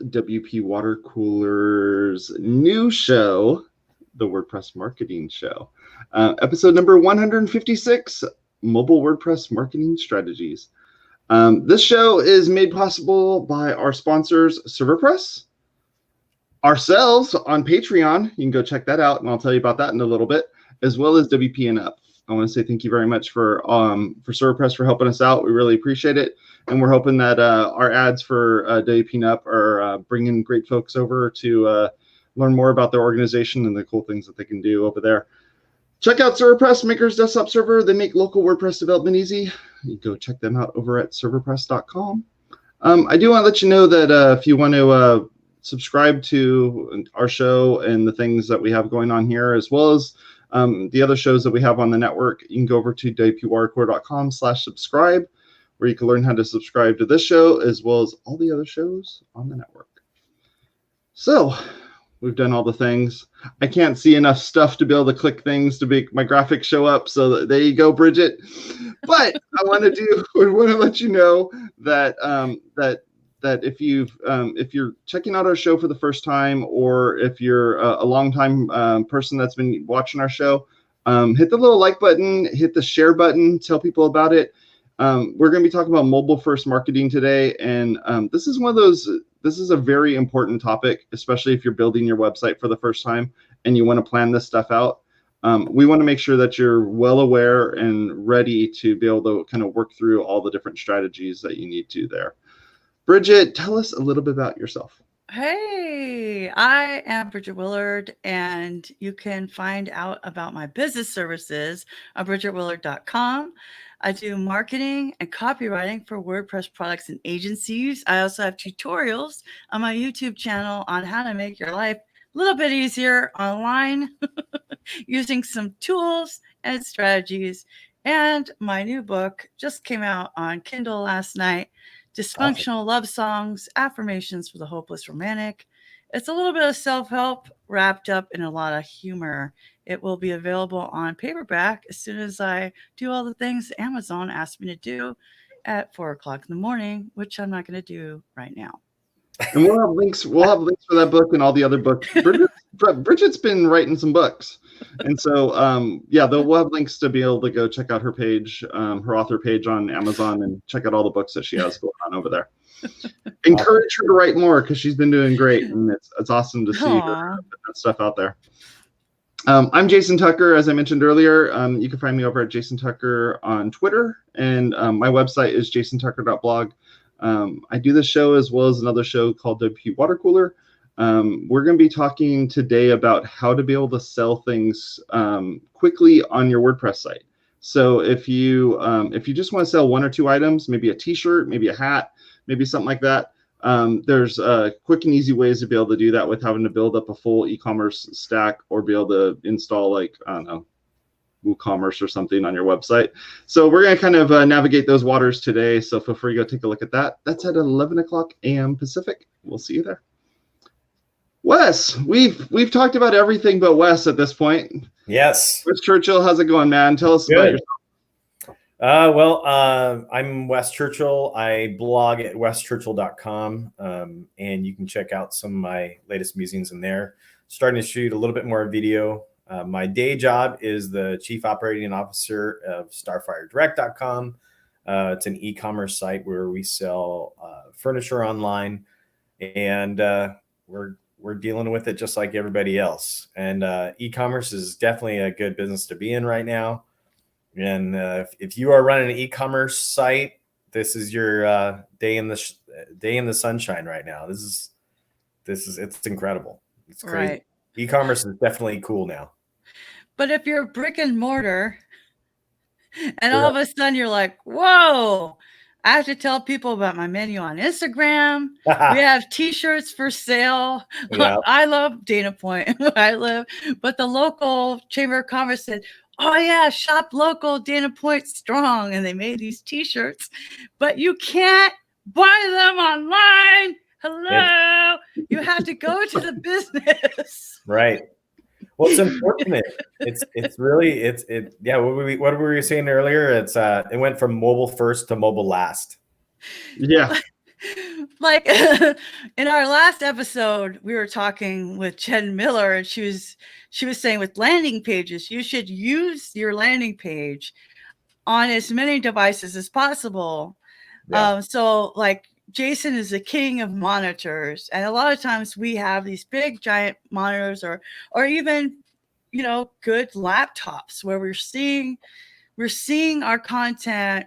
WP Watercooler's new show, the WordPress Marketing Show. Episode number 156, Mobile WordPress Marketing Strategies. This show is made possible by our sponsors, ServerPress, ourselves on Patreon. You can go check that out, and I'll tell you about that in a little bit, as well as WP and Up. I want to say thank you very much for ServerPress for helping us out. We really appreciate it. And we're hoping that our ads for WP and Up are bringing great folks over to learn more about their organization and the cool things that they can do over there. Check out ServerPress, Maker's Desktop Server. They make local WordPress development easy. You go check them out over at serverpress.com. I do want to let you know that if you want to subscribe to our show and the things that we have going on here, as well as the other shows that we have on the network, you can go over to WPwatercooler.com/subscribe, where you can learn how to subscribe to this show as well as all the other shows on the network. So we've done all the things. I can't see enough stuff to be able to click things to make my graphics show up. So there you go, Bridget. But I want to let you know that that if you're checking out our show for the first time, or if you're a long-time person that's been watching our show, hit the little like button, hit the share button, tell people about it. We're going to be talking about mobile-first marketing today, and this is a very important topic, especially if you're building your website for the first time and you want to plan this stuff out. We want to make sure that you're well aware and ready to be able to kind of work through all the different strategies that you need to there. Bridget, tell us a little bit about yourself. Hey, I am Bridget Willard, and you can find out about my business services on bridgetwillard.com. I do marketing and copywriting for WordPress products and agencies. I also have tutorials on my YouTube channel on how to make your life a little bit easier online using some tools and strategies. And my new book just came out on Kindle last night. Dysfunctional Love Songs, Affirmations for the Hopeless Romantic. It's a little bit of self-help wrapped up in a lot of humor. It will be available on paperback as soon as I do all the things Amazon asked me to do at 4 o'clock in the morning, which I'm not going to do right now. And we'll have links for that book and all the other books. Bridget's been writing some books. And so, we'll have links to be able to go check out her page, her author page on Amazon, and check out all the books that she has going on over there. Encourage her to write more, because she's been doing great, and it's awesome to see her put that stuff out there. I'm Jason Tucker, as I mentioned earlier. You can find me over at Jason Tucker on Twitter, and my website is jasontucker.blog. I do this show as well as another show called WPwatercooler. We're going to be talking today about how to be able to sell things quickly on your WordPress site. So if you just want to sell one or two items, maybe a t-shirt, maybe a hat, maybe something like that, there's quick and easy ways to be able to do that with having to build up a full e-commerce stack, or be able to install, like, I don't know, WooCommerce or something on your website. So we're going to kind of navigate those waters today. So feel free to go take a look at that. That's at 11 o'clock a.m. Pacific. We'll see you there. Wes, we've talked about everything but Wes at this point. Yes. Wes Chyrchel, how's it going, man? Tell us about yourself. I'm Wes Chyrchel. I blog at weschyrchel.com, and you can check out some of my latest musings in there. Starting to shoot a little bit more video. My day job is the Chief Operating Officer of StarfireDirect.com. It's an e-commerce site where we sell furniture online, and we're dealing with it just like everybody else. And e-commerce is definitely a good business to be in right now. And if you are running an e-commerce site, this is your day in the sunshine right now. It's incredible. It's crazy. Right. E-commerce is definitely cool now. But if you're brick and mortar, and all of a sudden you're like, whoa, I have to tell people about my menu on Instagram. We have t-shirts for sale. Yeah. I love Dana Point, where I live. But the local Chamber of Commerce said, oh yeah, shop local, Dana Point strong. And they made these t-shirts, but you can't buy them online. Hello. You have to go to the business. Right. Well, it's unfortunate. What were we saying earlier? It went from mobile first to mobile last. Yeah. like in our last episode, we were talking with Jen Miller, and she was saying with landing pages, you should use your landing page on as many devices as possible. Yeah. So like Jason is the king of monitors, and a lot of times we have these big giant monitors, or even, you know, good laptops where we're seeing our content.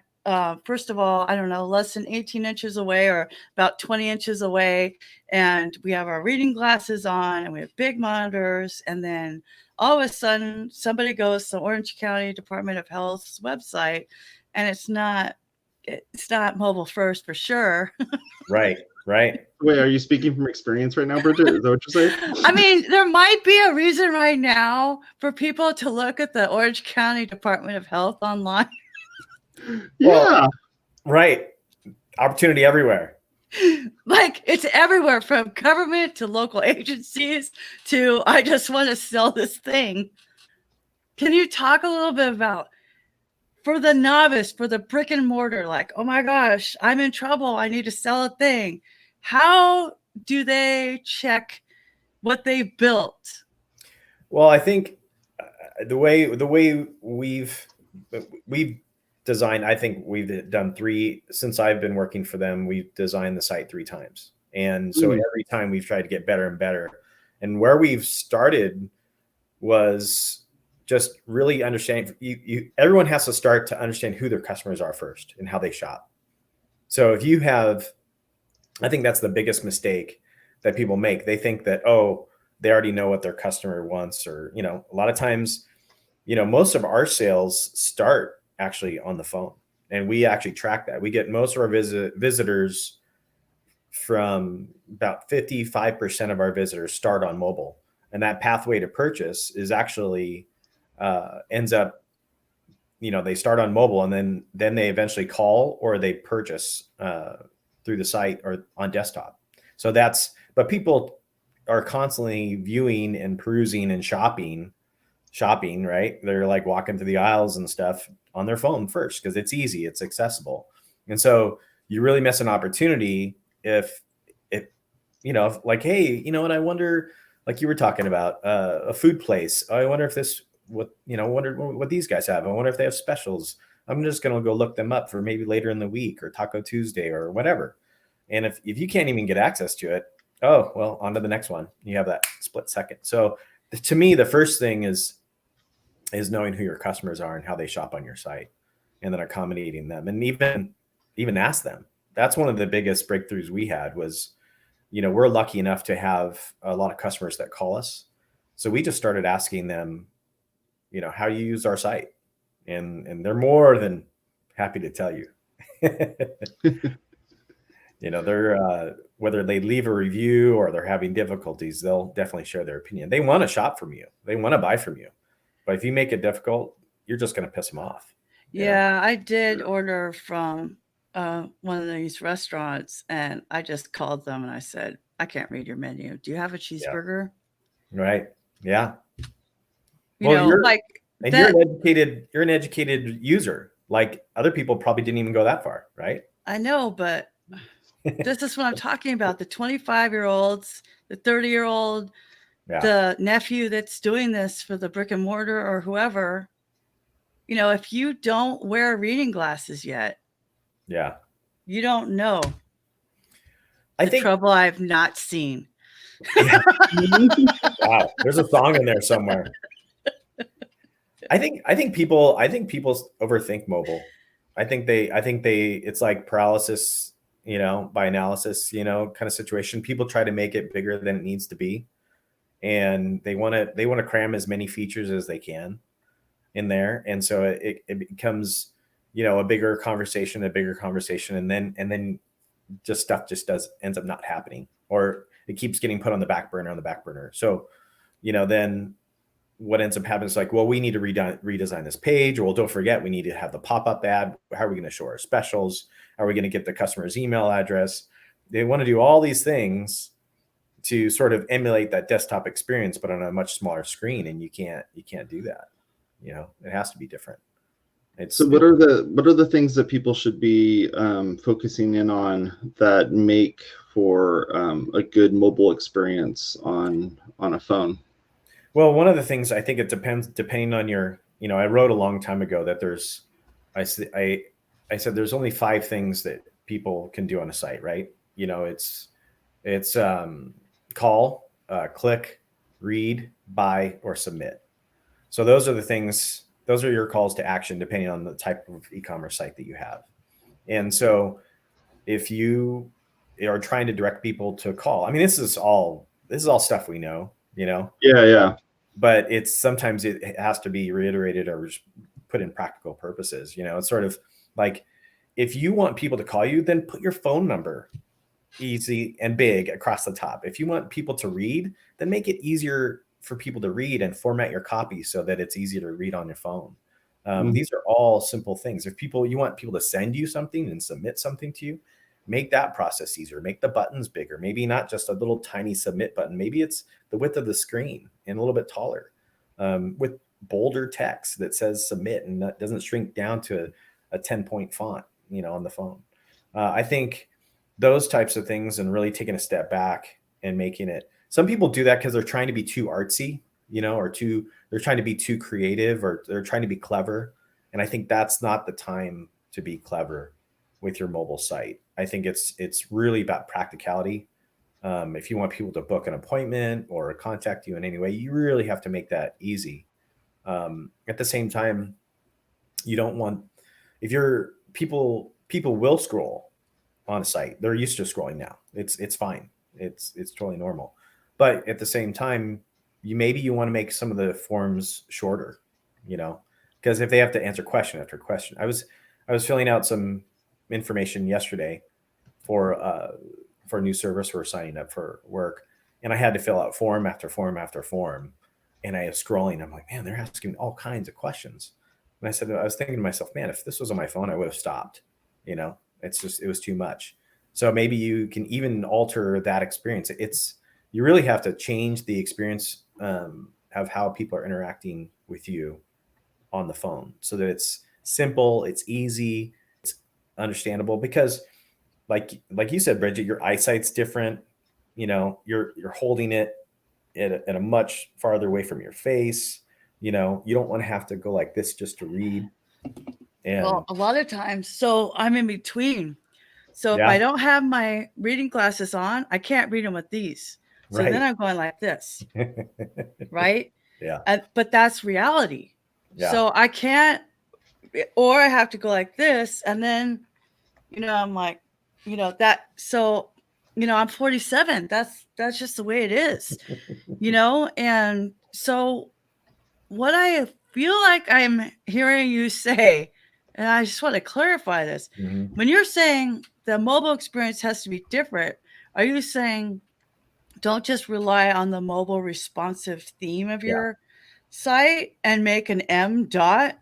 First of all, I don't know, less than 18 inches away or about 20 inches away. And we have our reading glasses on and we have big monitors. And then all of a sudden somebody goes to Orange County Department of Health's website, and it's not mobile first for sure. Right. Right. Wait, are you speaking from experience right now, Bridget? Is that what you're saying? I mean, there might be a reason right now for people to look at the Orange County Department of Health online. Yeah. Well, right. Opportunity everywhere. Like, it's everywhere, from government to local agencies to I just want to sell this thing. Can you talk a little bit about, for the novice, for the brick and mortar, like, oh my gosh, I'm in trouble, I need to sell a thing. How do they check what they built? Well, I think the way we've designed, I think we've done since I've been working for them, we've designed the site 3 times. And so every time we've tried to get better and better. And where we've started was just really understanding, everyone has to start to understand who their customers are first and how they shop. So if you have, I think that's the biggest mistake that people make. They think that, oh, they already know what their customer wants, or, you know, a lot of times, you know, most of our sales start actually on the phone, and we actually track that. We get most of our visitors, from about 55% of our visitors start on mobile, and that pathway to purchase is actually ends up, you know, they start on mobile and then they eventually call or they purchase through the site or on desktop. So but people are constantly viewing and perusing and shopping, right? They're like walking through the aisles and stuff on their phone first because it's easy, it's accessible. And so you really miss an opportunity if you know, like, hey, you know what, I wonder, like you were talking about a food place. I wonder if wonder what these guys have. I wonder if they have specials. I'm just going to go look them up for maybe later in the week or Taco Tuesday or whatever. And if you can't even get access to it, oh, well, on to the next one. You have that split second. So to me, the first thing is knowing who your customers are and how they shop on your site, and then accommodating them, and even ask them. That's one of the biggest breakthroughs we had was, you know, we're lucky enough to have a lot of customers that call us. So we just started asking them, you know, how you use our site, and they're more than happy to tell you. You know, they're whether they leave a review or they're having difficulties, they'll definitely share their opinion. They want to shop from you, they want to buy from you, but if you make it difficult, you're just going to piss them off. Yeah, I did order from one of these restaurants, and I just called them and I said, I can't read your menu. Do you have a cheeseburger? Yeah. Right. Yeah. You're an educated user. Like, other people probably didn't even go that far, right? I know, but this is what I'm talking about. The 25-year-olds, the 30-year-old, the nephew that's doing this for the brick and mortar or whoever. You know, if you don't wear reading glasses yet, you don't know the trouble I've not seen. Yeah. Wow, there's a song in there somewhere. I think people overthink mobile. I think it's like paralysis, you know, by analysis, you know, kind of situation. People try to make it bigger than it needs to be, and they want to cram as many features as they can in there, and so it becomes, you know, a bigger conversation, and then just stuff ends up not happening, or it keeps getting put on the back burner. So, you know, then what ends up happening is like, well, we need to redesign this page. Or, well, don't forget, we need to have the pop-up ad. How are we going to show our specials? How are we going to get the customer's email address? They want to do all these things to sort of emulate that desktop experience, but on a much smaller screen. And you can't do that. You know, it has to be different. So what are the things that people should be focusing in on that make for a good mobile experience on a phone? Well, one of the things, I think it depends, depending on your, I wrote a long time ago that I said there's only 5 things that people can do on a site, right? It's call, click, read, buy, or submit. So those are the things, those are your calls to action, depending on the type of e-commerce site that you have. And so if you are trying to direct people to call, I mean, this is all stuff we know, Yeah. but sometimes it has to be reiterated or put in practical purposes. It's sort of like, if you want people to call you, then put your phone number easy and big across the top. If you want people to read, then make it easier for people to read and format your copy so that it's easy to read on your phone. These are all simple things. If you want people to send you something and submit something to you, make that process easier. Make the buttons bigger. Maybe not just a little tiny submit button. Maybe it's the width of the screen and a little bit taller, with bolder text that says submit and that doesn't shrink down to a 10-point font, on the phone. I think those types of things, and really taking a step back and making it. Some people do that because they're trying to be too artsy, or they're trying to be too creative, or they're trying to be clever. And I think that's not the time to be clever with your mobile site. I think it's really about practicality. If you want people to book an appointment or contact you in any way, you really have to make that easy. At the same time, you don't want, if you're people will scroll on a site. They're used to scrolling now. It's fine. It's totally normal. But at the same time, you want to make some of the forms shorter, because if they have to answer question after question. I was filling out some information yesterday for a new service we're signing up for work, and I had to fill out form after form after form, and I was scrolling. I'm like, man, they're asking all kinds of questions. And I was thinking to myself, man, if this was on my phone, I would have stopped. It was too much. So maybe you can even alter that experience. You really have to change the experience of how people are interacting with you on the phone so that it's simple, it's easy, it's understandable. Because like you said, Bridget, your eyesight's different. You're holding it at a much farther away from your face. You don't want to have to go like this just to read. And well, a lot of times, so I'm in between. So if I don't have my reading glasses on, I can't read them with these. So then I'm going like this, right? Yeah. But that's reality. Yeah. So I can't, or I have to go like this. And then, I'm like, that. So, I'm 47. That's just the way it is, And so what I feel like I'm hearing you say, and I just want to clarify this. Mm-hmm. When you're saying the mobile experience has to be different, are you saying don't just rely on the mobile responsive theme of your site and make an M dot?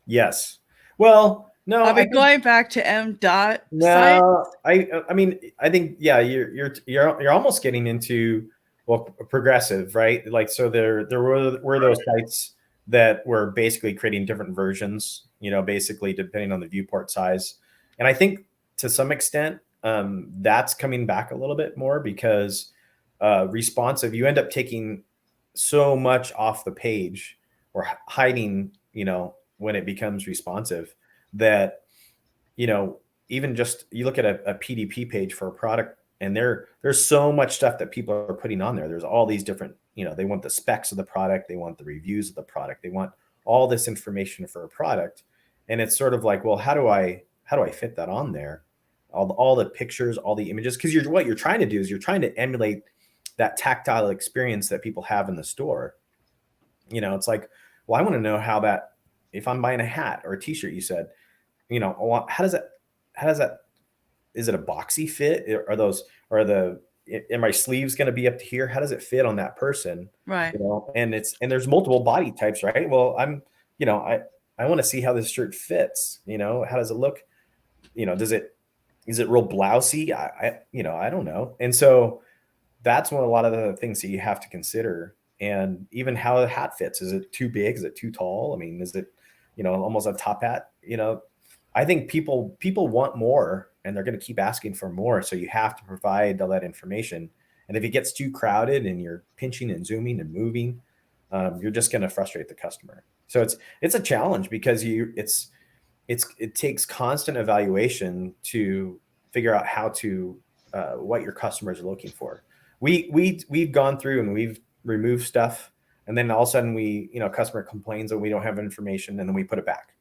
Yes. Well, no. Are we going back to M dot? No, I mean, I think, yeah, you're almost getting into, progressive, right? Like, so there were those sites that were basically creating different versions, basically depending on the viewport size. And I think to some extent, that's coming back a little bit more because responsive, you end up taking so much off the page or hiding, when it becomes responsive, that, even just you look at a PDP page for a product, and there's so much stuff that people are putting on there. There's all these different, they want the specs of the product, they want the reviews of the product, they want all this information for a product. And it's sort of like, well, how do I fit that on there? All the pictures, all the images, because what you're trying to do is you're trying to emulate that tactile experience that people have in the store. It's like, well, I want to know how that, if I'm buying a hat or a t-shirt, you said, how does that, is it a boxy fit? Are my sleeves going to be up to here? How does it fit on that person? Right. And there's multiple body types, right? Well, I want to see how this shirt fits. How does it look? Is it real blousy? I don't know. And so that's a lot of the things that you have to consider. And even how the hat fits. Is it too big? Is it too tall? I mean, is it, almost a top hat. I think people want more, and they're going to keep asking for more. So you have to provide all that information. And if it gets too crowded and you're pinching and zooming and moving, you're just going to frustrate the customer. So it's a challenge because it takes constant evaluation to figure out how to what your customers are looking for. We've gone through and we've removed stuff, and then all of a sudden customer complains that we don't have information, and then we put it back.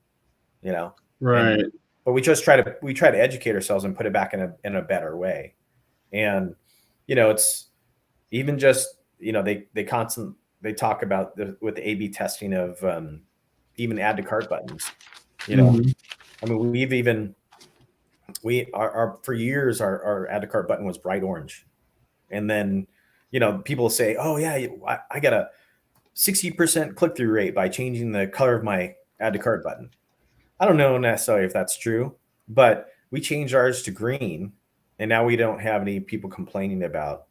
Right. But we try to educate ourselves and put it back in a better way. And it's even just they talk about with the A/B testing of even add to cart buttons. I mean, for years our add to cart button was bright orange, and then people say, oh yeah, I got a 60% click-through rate by changing the color of my add to cart button. I don't know necessarily if that's true, but we changed ours to green, and now we don't have any people complaining about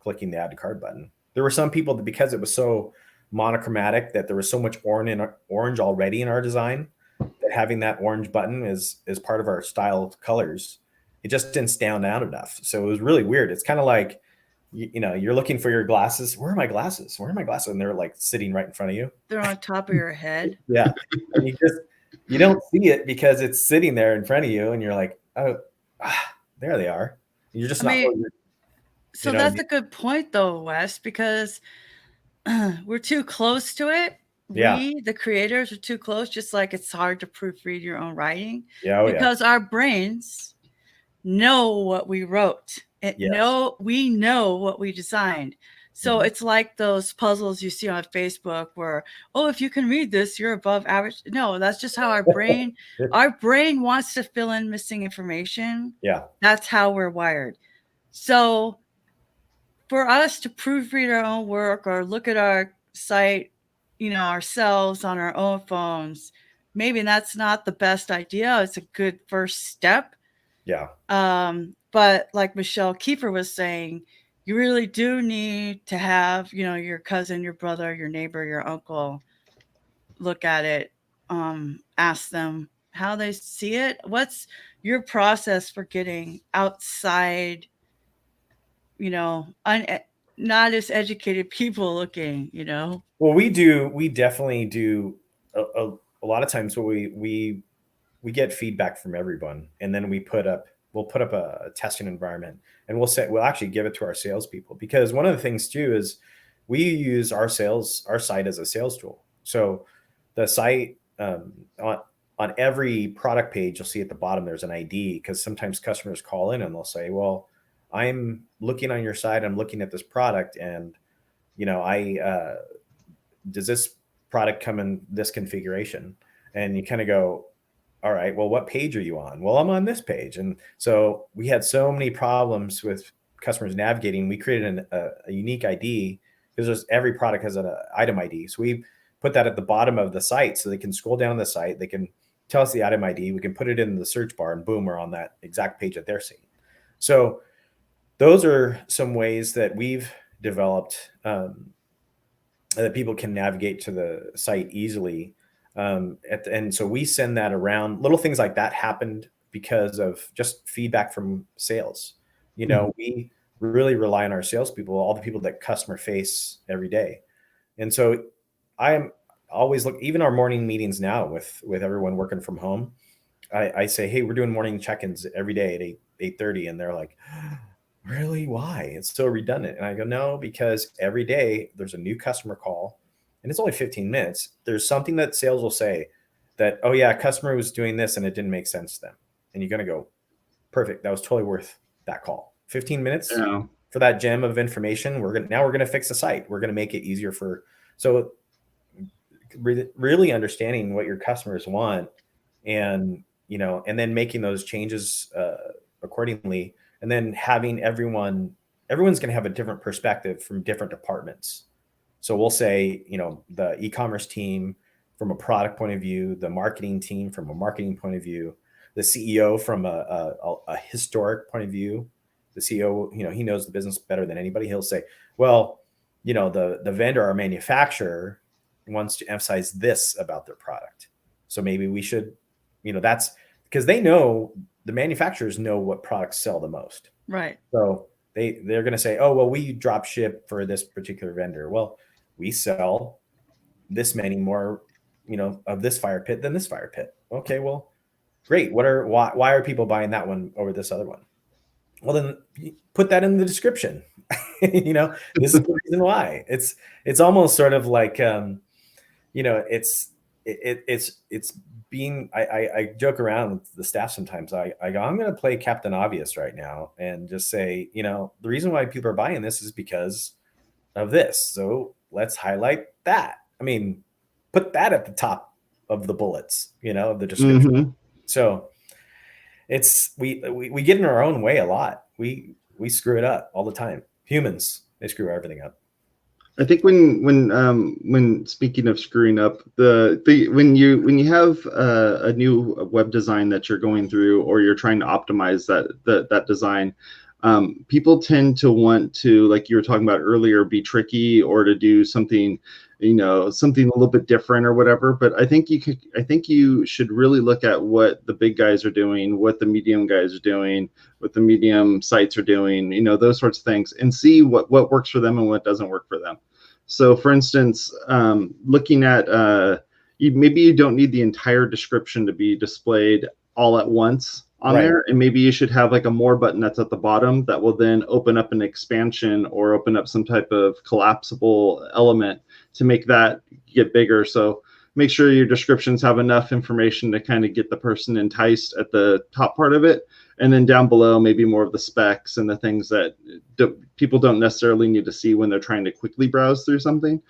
clicking the add to cart button. There were some people that, because it was so monochromatic, that there was so much orange already in our design, that having that orange button is part of our style colors, it just didn't stand out enough. So it was really weird. It's kind of like, you're looking for your glasses. Where are my glasses? Where are my glasses? And they're like sitting right in front of you. They're on top of your head. Yeah. And you don't see it because it's sitting there in front of you, and you're like, oh, there they are. And you're just so that's a good point though, Wes, because we're too close to it. Yeah. We, the creators, are too close, just like it's hard to proofread your own writing. Yeah. Because our brains know what we wrote. We know what we designed. So it's like those puzzles you see on Facebook where, oh, if you can read this, you're above average. No, that's just how our brain wants to fill in missing information. Yeah. That's how we're wired. So for us to proofread our own work or look at our site, ourselves on our own phones, maybe that's not the best idea. It's a good first step. Yeah. But like Michelle Kiefer was saying, you really do need to have, your cousin, your brother, your neighbor, your uncle look at it, ask them how they see it. What's your process for getting outside, not as educated people looking, Well, we definitely do a lot of times what we get feedback from everyone, and then we'll put up a testing environment, and we'll actually give it to our salespeople, because one of the things too is we use our site as a sales tool. So the site, on every product page, you'll see at the bottom there's an ID, because sometimes customers call in and they'll say, well, I'm looking on your site, I'm looking at this product, and does this product come in this configuration? And you kind of go, all right, well, what page are you on? Well, I'm on this page. And so we had so many problems with customers navigating. We created a unique ID, because every product has an item ID. So we put that at the bottom of the site so they can scroll down the site. They can tell us the item ID. We can put it in the search bar, and boom, we're on that exact page that they're seeing. So those are some ways that we've developed that people can navigate to the site easily. And so we send that around. Little things like that happened because of just feedback from sales. We really rely on our salespeople, all the people that customer face every day. And so I'm always even our morning meetings now with everyone working from home. I say, hey, we're doing morning check-ins every day at 8:30, and they're like, really? Why? It's so redundant. And I go, no, because every day there's a new customer call, and it's only 15 minutes. There's something that sales will say that, oh yeah, a customer was doing this and it didn't make sense to them. And you're going to go, perfect. That was totally worth that call. 15 minutes for that gem of information. We're going to fix the site. We're going to make it easier so really understanding what your customers want, and then making those changes accordingly. And then having everyone's going to have a different perspective from different departments. So we'll say, the e-commerce team from a product point of view, the marketing team from a marketing point of view, the CEO from a historic point of view. The CEO, he knows the business better than anybody. He'll say, well, the vendor or manufacturer wants to emphasize this about their product. So maybe we should, that's because they know, the manufacturers know what products sell the most. Right. So they're going to say, oh, well, we drop ship for this particular vendor. Well, we sell this many more, of this fire pit than this fire pit. Okay, well, great. Why are people buying that one over this other one? Well, then put that in the description. This is the reason why. It's almost sort of like, it's being, I joke around with the staff sometimes. I go, I'm going to play Captain Obvious right now and just say, the reason why people are buying this is because of this. So let's highlight that. I mean, put that at the top of the bullets, of the description. Mm-hmm. So we get in our own way a lot. We screw it up all the time. Humans, they screw everything up. I think when speaking of screwing up, when you have a new web design that you're going through, or you're trying to optimize that design, people tend to want to, like you were talking about earlier, be tricky or to do something, something a little bit different or whatever. But I think you should really look at what the big guys are doing, what the medium guys are doing, what the medium sites are doing, those sorts of things, and see what works for them and what doesn't work for them. So, for instance, looking at maybe you don't need the entire description to be displayed all at once on there, and maybe you should have like a more button that's at the bottom that will then open up an expansion or open up some type of collapsible element to make that get bigger. So make sure your descriptions have enough information to kind of get the person enticed at the top part of it, and then down below maybe more of the specs and the things that people don't necessarily need to see when they're trying to quickly browse through something.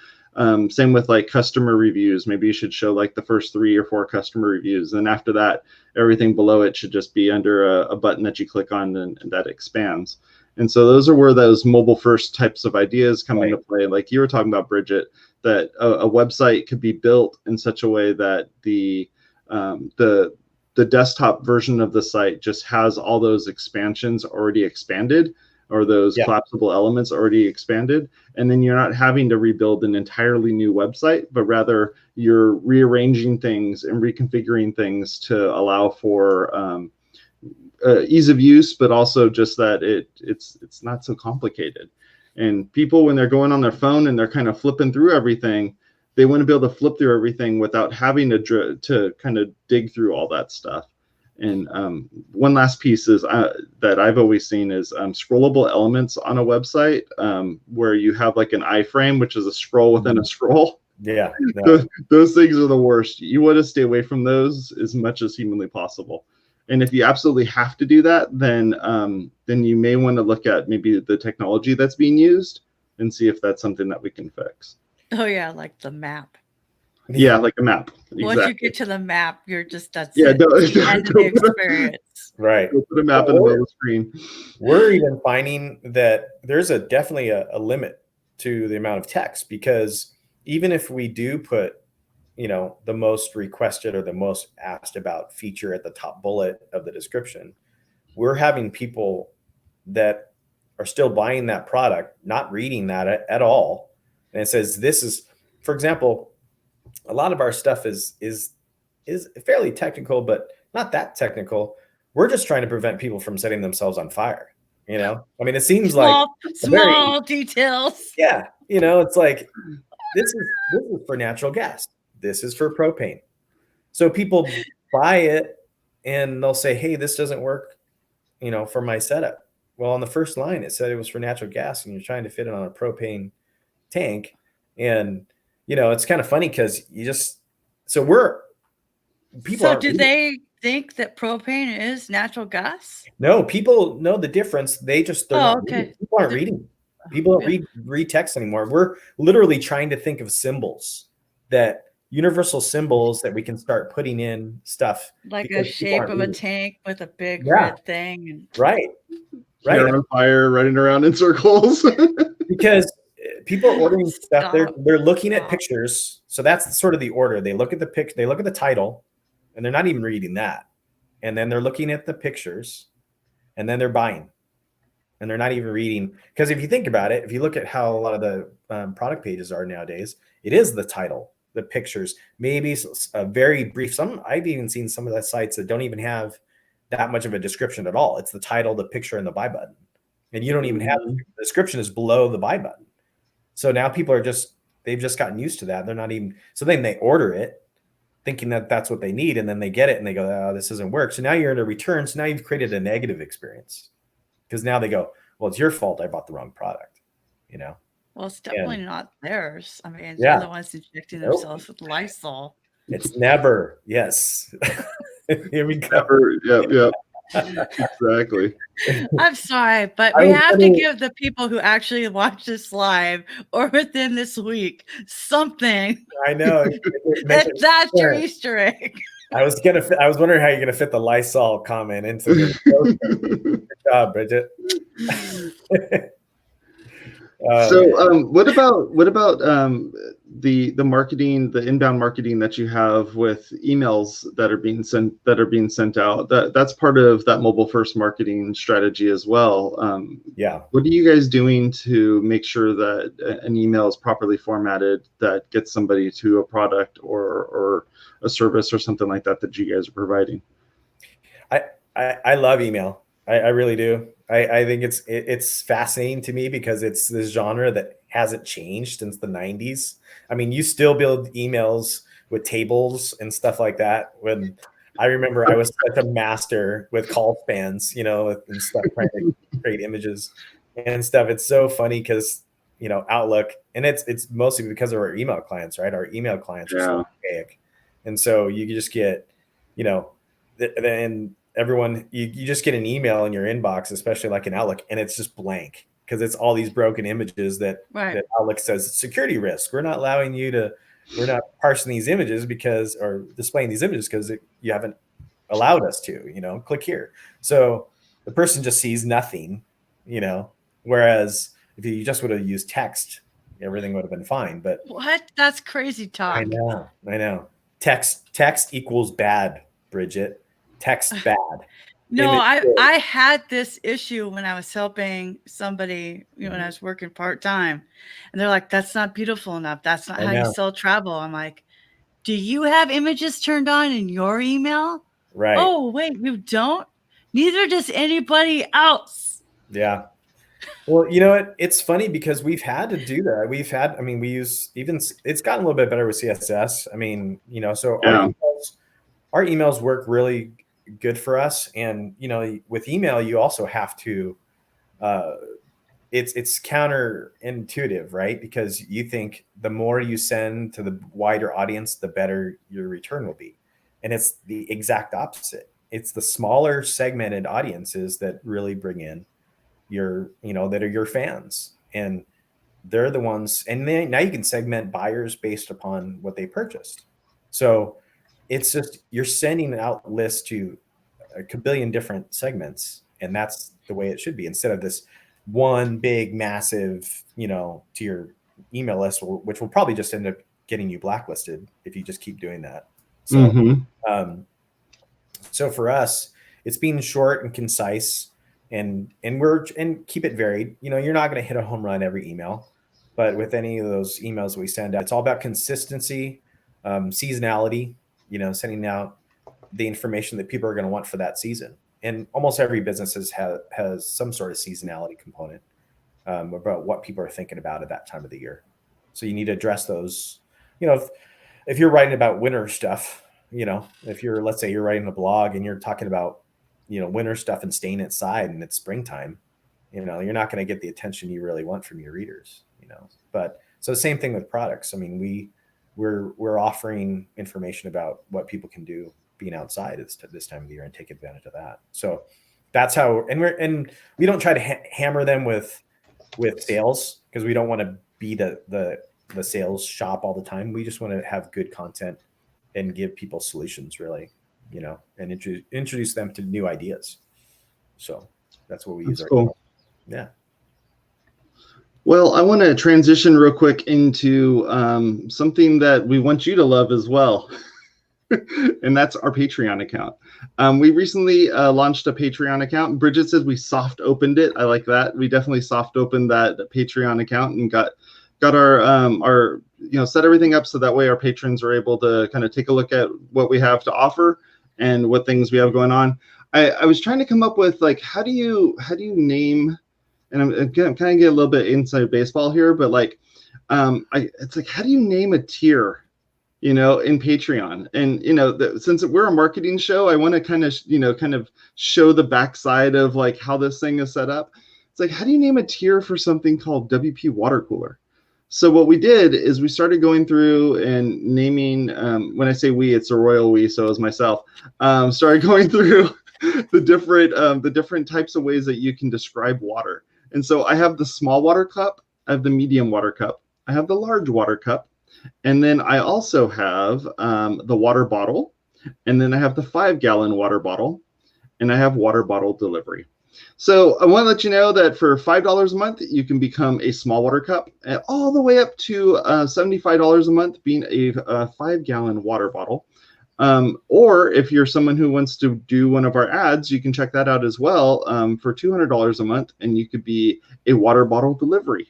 Same with like customer reviews. Maybe you should show like the first 3 or 4 customer reviews. And after that, everything below it should just be under a button that you click on and that expands. And so those are where those mobile first types of ideas come into play. Like you were talking about, Bridget, that a website could be built in such a way that the desktop version of the site just has all those expansions already expanded, or those collapsible elements already expanded. And then you're not having to rebuild an entirely new website, but rather you're rearranging things and reconfiguring things to allow for ease of use, but also just that it's not so complicated. And people, when they're going on their phone and they're kind of flipping through everything, they want to be able to flip through everything without having to kind of dig through all that stuff. And one last piece is that I've always seen is scrollable elements on a website, where you have like an iframe, which is a scroll within a scroll. Yeah. Those things are the worst. You want to stay away from those as much as humanly possible. And if you absolutely have to do that, then you may want to look at maybe the technology that's being used and see if that's something that we can fix. Oh yeah, like the map. Yeah, like a map. Exactly. Once you get to the map, that's it. End of the experience. Right. Put a map in the middle of the screen. We're even finding that there's definitely a limit to the amount of text, because even if we do put, the most requested or the most asked about feature at the top bullet of the description, we're having people that are still buying that product, not reading that at all. And it says, this is, for example, a lot of our stuff is fairly technical, but not that technical. We're just trying to prevent people from setting themselves on fire. I mean, it seems small very, details. Yeah. It's like, this is for natural gas. This is for propane. So people buy it and they'll say, hey, this doesn't work, for my setup. Well, on the first line, it said it was for natural gas, and you're trying to fit it on a propane tank. And, it's kind of funny because they think that propane is natural gas? No, people know the difference. People aren't reading. People don't read text anymore. We're literally trying to think of symbols, that universal symbols that we can start putting in stuff. Like a shape of a tank with a big red thing. Right. On fire, running around in circles. Because people are ordering stuff. They're looking at pictures. So that's sort of the order. They look at they look at the title, and they're not even reading that. And then they're looking at the pictures, and then they're buying. And they're not even reading. Because if you think about it, if you look at how a lot of the product pages are nowadays, it is the title the pictures, maybe a very brief. I've even seen some of the sites that don't even have that much of a description at all. It's the title, the picture, and the buy button, and you don't even have the description is below the buy button. So now people they've just gotten used to that. They're not even, so then they order it thinking that that's what they need, and then they get it and they go, oh, this doesn't work. So now you're in a return. So now you've created a negative experience, because now they go, well, it's your fault, I bought the wrong product, you know? Well, it's definitely not theirs. I mean, Yeah. they're the ones injecting themselves with Lysol. It's never, yes. Here we go. Never, yep. Exactly. I'm sorry, but we have to give the people who actually watch this live or within this week something. I know. That's your Easter egg. I was wondering how you're gonna fit the Lysol comment into this. Good job, Bridget. So what about the marketing, the inbound marketing that you have with emails that are being sent out? That's part of that mobile first marketing strategy as well. Yeah. What are you guys doing to make sure that an email is properly formatted that gets somebody to a product or a service or something like that you guys are providing? I love email. I really do. I think it's fascinating to me because it's this genre that hasn't changed since the 90s. I mean, you still build emails with tables and stuff like that. When I remember I was such a master with call spans, and stuff, trying to create images and stuff. It's so funny because, Outlook, and it's mostly because of our email clients, right? Our email clients are so archaic. And so you just get, then everyone, you just get an email in your inbox, especially like an Outlook, and it's just blank because it's all these broken images that Outlook says security risk. We're not parsing these images or displaying these images because you haven't allowed us to, click here. So the person just sees nothing, whereas if you just would have used text, everything would have been fine. But what? That's crazy talk. I know. Text equals bad, Bridget. Text bad. No, I had this issue when I was helping somebody, when I was working part-time, and they're like, that's not beautiful enough. That's not how you sell travel. I'm like, do you have images turned on in your email? Right. Oh, wait, you don't? Neither does anybody else. Yeah. Well, you know what? It's funny because we've had to do that. We use it's gotten a little bit better with CSS. I mean, so our emails work really good for us. And, with email, you also have to, it's counterintuitive, right? Because you think the more you send to the wider audience, the better your return will be. And it's the exact opposite. It's the smaller segmented audiences that really bring in that are your fans. And they're the ones, and now you can segment buyers based upon what they purchased. So it's just, you're sending out lists to a kabillion different segments, and that's the way it should be, instead of this one big massive, to your email list, which will probably just end up getting you blacklisted if you just keep doing that. So, so for us, it's being short and concise, and keep it varied. You're not going to hit a home run every email, but with any of those emails we send out, it's all about consistency, seasonality, sending out the information that people are going to want for that season. And almost every business has some sort of seasonality component about what people are thinking about at that time of the year. So you need to address those. If you're writing about winter stuff, let's say you're writing a blog and you're talking about, winter stuff and staying inside and it's springtime, you're not going to get the attention you really want from your readers, But so same thing with products. I mean, we're offering information about what people can do being outside this time of the year and take advantage of that. So that's how, and we don't try to hammer them with sales, because we don't want to be the sales shop all the time. We just want to have good content and give people solutions, really, and introduce them to new ideas. So that's what we use. Cool. Yeah. Well, I want to transition real quick into something that we want you to love as well. And that's our Patreon account. We recently launched a Patreon account. Bridget says we soft opened it. I like that. We definitely soft opened that Patreon account and got got our set everything up so that way our patrons are able to kind of take a look at what we have to offer and what things we have going on. I was trying to come up with like how do you name, and I'm kind of get a little bit inside baseball here, but like it's like how do you name a tier, in Patreon? And since we're a marketing show, I want to kind of show the backside of like how this thing is set up. It's like, how do you name a tier for something called WP Watercooler? So what we did is we started going through and naming, when I say we, it's a royal we, so as myself, started going through the different types of ways that you can describe water. And so I have the small water cup, I have the medium water cup, I have the large water cup, and then I also have the water bottle, and then I have the 5-gallon water bottle, and I have water bottle delivery. So I want to let you know that for $5 a month, you can become a small water cup, and all the way up to $75 a month being a 5-gallon water bottle. Or if you're someone who wants to do one of our ads, you can check that out as well for $200 a month, and you could be a water bottle delivery.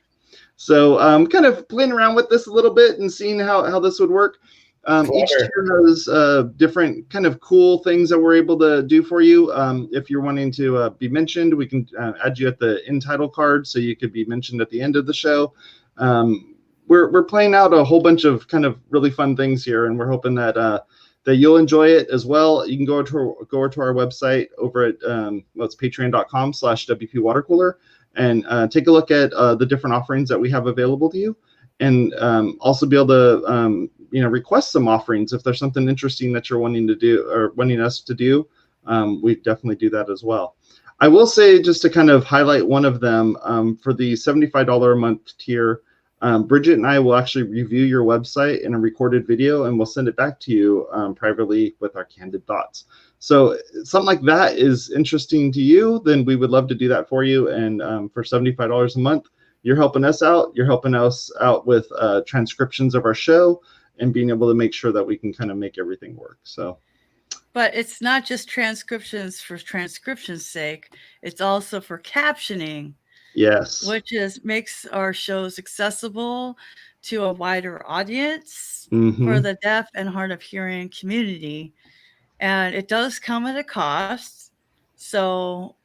So kind of playing around with this a little bit and seeing how this would work. Each tier has different kind of cool things that we're able to do for you. If you're wanting to be mentioned, we can add you at the in title card so you could be mentioned at the end of the show. We're playing out a whole bunch of kind of really fun things here, and we're hoping that that you'll enjoy it as well. You can go to our website over at it's patreon.com/WPwatercooler and take a look at the different offerings that we have available to you, and also be able to request some offerings if there's something interesting that you're wanting to do or wanting us to do. We definitely do that as well. I will say, just to kind of highlight one of them, for the $75 a month tier, Bridget and I will actually review your website in a recorded video, and we'll send it back to you privately with our candid thoughts. So something like that is interesting to you, then we would love to do that for you. And for $75 a month, you're helping us out. You're helping us out with transcriptions of our show and being able to make sure that we can kind of make everything work. So, but it's not just transcriptions for transcription's sake. It's also for captioning. Yes. Which makes our shows accessible to a wider audience for the deaf and hard of hearing community. And it does come at a cost. So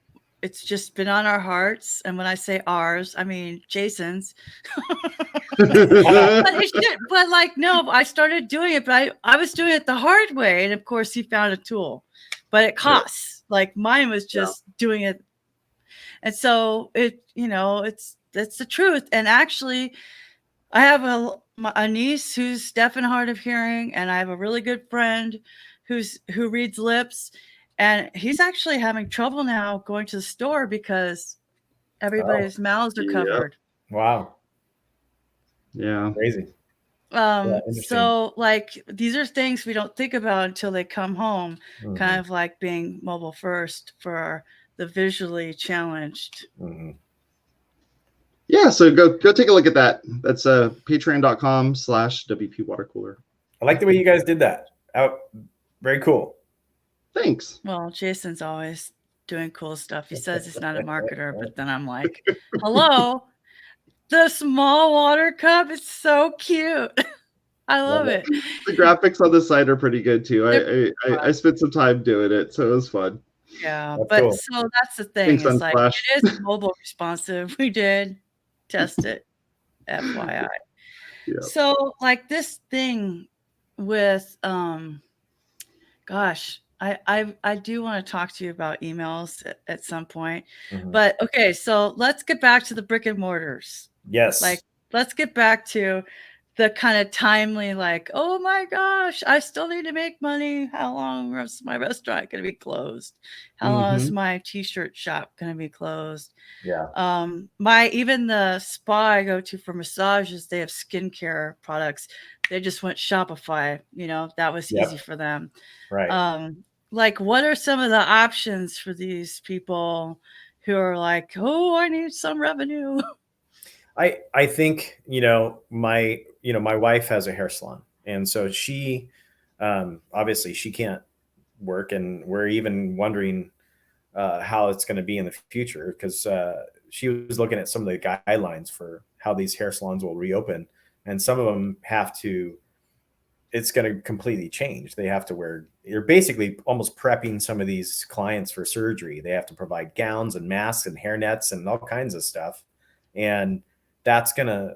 it's just been on our hearts. And when I say ours, I mean Jason's. but I started doing it, but I was doing it the hard way. And of course he found a tool, but it costs. Like mine was just doing it. And so it's the truth. And actually I have a niece who's deaf and hard of hearing, and I have a really good friend who reads lips, and he's actually having trouble now going to the store because everybody's mouths are covered. Wow. Yeah. Crazy. So like these are things we don't think about until they come home, kind of like being mobile first for the visually challenged. Yeah, so go take a look at that. That's patreon.com/WPwatercooler. I like the way you guys did that. Very cool. Thanks. Well, Jason's always doing cool stuff. He says he's not a marketer, but then I'm like, hello, the small water cup is so cute. I love it. The graphics on the site are pretty good too. I spent some time doing it, so it was fun. Yeah, that's cool. So that's the thing. It's like it is mobile responsive. We did test it, FYI. Yeah. So like this thing with gosh, I do want to talk to you about emails at some point. But okay, so let's get back to the brick and mortars. Yes. Like let's get back to the kind of timely, like, oh my gosh, I still need to make money. How long is my restaurant going to be closed? How long is my t-shirt shop going to be closed? Yeah. Even the spa I go to for massages, they have skincare products. They just went Shopify, that was easy for them. Right. Like what are some of the options for these people who are like, oh, I need some revenue? I think, my wife has a hair salon, and so she, obviously she can't work, and we're even wondering how it's going to be in the future, because she was looking at some of the guidelines for how these hair salons will reopen. And some of them it's going to completely change. They have to you're basically almost prepping some of these clients for surgery. They have to provide gowns and masks and hairnets and all kinds of stuff. And that's going to,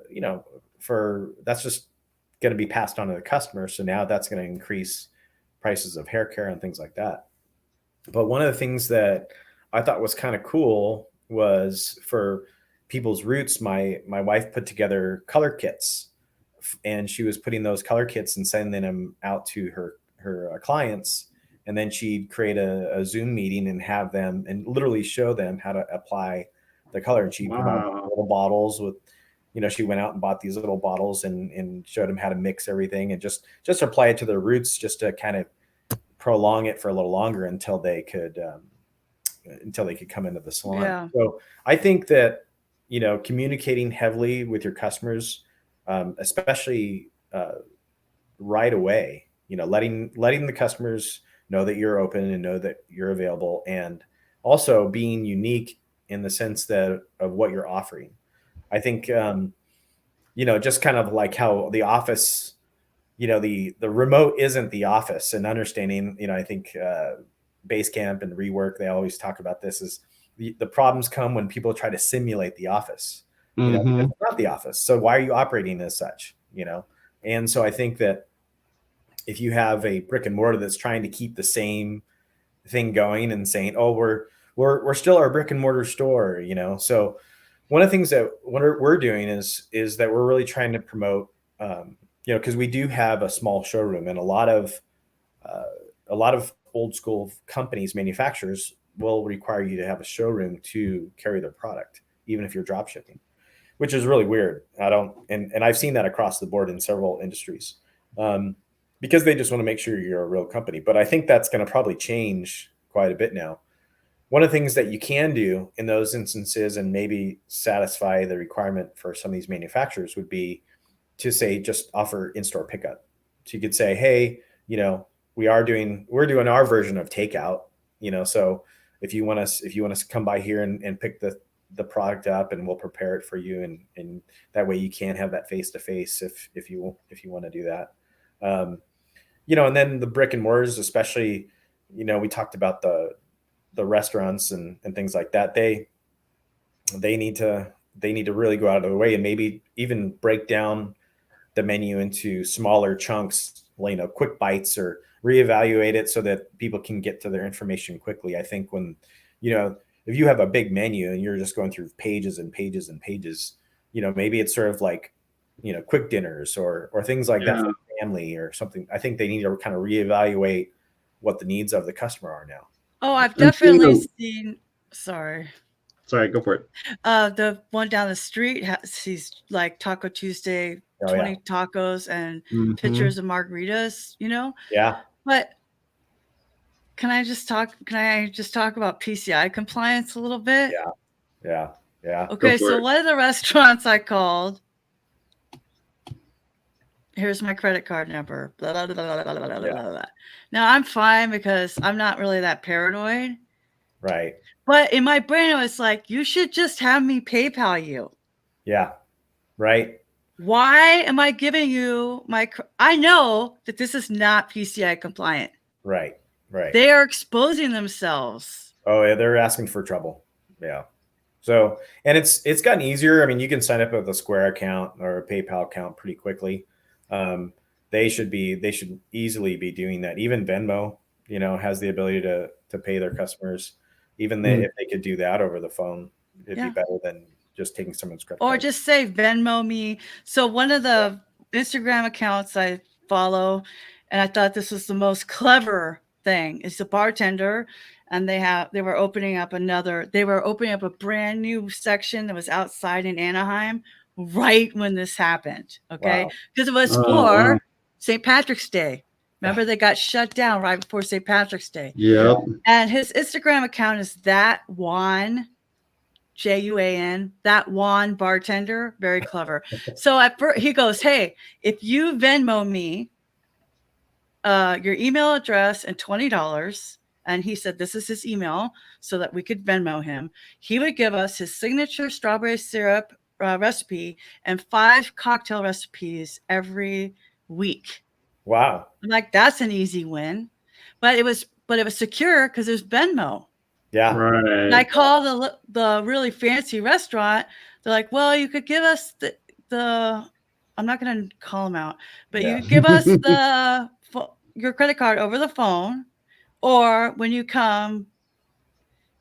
that's just going to be passed on to the customer. So now that's going to increase prices of hair care and things like that. But one of the things that I thought was kind of cool was for people's roots, my wife put together color kits, and she was putting those color kits and sending them out to her clients. And then she'd create a Zoom meeting and have them and literally show them how to apply the color. And she provided little bottles with, she went out and bought these little bottles and showed them how to mix everything and just apply it to their roots, just to kind of prolong it for a little longer until they could come into the salon. Yeah. So I think that, communicating heavily with your customers, especially right away, letting the customers know that you're open and know that you're available, and also being unique in the sense of what you're offering. I think, just kind of like how the office, the remote isn't the office, and understanding, I think Basecamp and Rework, they always talk about this, is the problems come when people try to simulate the office. Because it's not the office. So why are you operating as such? And so I think that if you have a brick and mortar that's trying to keep the same thing going and saying, oh, we're still our brick and mortar store, So one of the things that we're doing is that we're really trying to promote, because we do have a small showroom, and a lot of old school companies, manufacturers, will require you to have a showroom to carry their product, even if you're drop shipping, which is really weird. And I've seen that across the board in several industries, because they just want to make sure you're a real company. But I think that's going to probably change quite a bit now. One of the things that you can do in those instances, and maybe satisfy the requirement for some of these manufacturers, would be to say, just offer in-store pickup. So you could say, hey, we're doing our version of takeout, so if you want us to come by here and pick the product up, and we'll prepare it for you, and that way you can have that face-to-face if you want to do that. And then the brick and mortars, especially, we talked about the restaurants and things like that. They need to really go out of their way and maybe even break down the menu into smaller chunks, quick bites, or reevaluate it so that people can get to their information quickly. I think when, if you have a big menu and you're just going through pages and pages and pages, maybe it's sort of like, quick dinners or things like that for family or something. I think they need to kind of reevaluate what the needs of the customer are now. Oh, I've definitely seen. Sorry, go for it. The one down the street sees like Taco Tuesday, 20 tacos and pictures of margaritas. Yeah. But can I just talk about PCI compliance a little bit? Yeah. Okay, so one of the restaurants I called. Here's my credit card number. Blah, blah, blah, blah, blah, blah, blah, blah. Now I'm fine because I'm not really that paranoid. Right. But in my brain, I was like, you should just have me PayPal you. Yeah. Right. Why am I giving you I know that this is not PCI compliant. Right. They are exposing themselves. Oh, yeah. They're asking for trouble. Yeah. So, and it's gotten easier. I mean, you can sign up with a Square account or a PayPal account pretty quickly. They should easily be doing that. Even Venmo, has the ability to pay their customers. Even if they could do that over the phone, it'd be better than just taking someone's credit card. Or just say Venmo me. So one of the Instagram accounts I follow, and I thought this was the most clever thing, is the bartender, and they were opening up a brand new section that was outside in Anaheim right when this happened. Okay. Because it was for St. Patrick's Day. Remember, they got shut down right before St. Patrick's Day. Yeah. And his Instagram account is that Juan, Juan, that Juan bartender. Very clever. So at first he goes, hey, if you Venmo me your email address and $20, and he said this is his email so that we could Venmo him, he would give us his signature strawberry syrup recipe and 5 cocktail recipes every week. Wow. I'm like, that's an easy win. But it was secure because there's Venmo. Yeah. Right. And I call the really fancy restaurant. They're like, well, you could give us the I'm not going to call them out, but Yeah. you could give us your credit card over the phone, or when you come.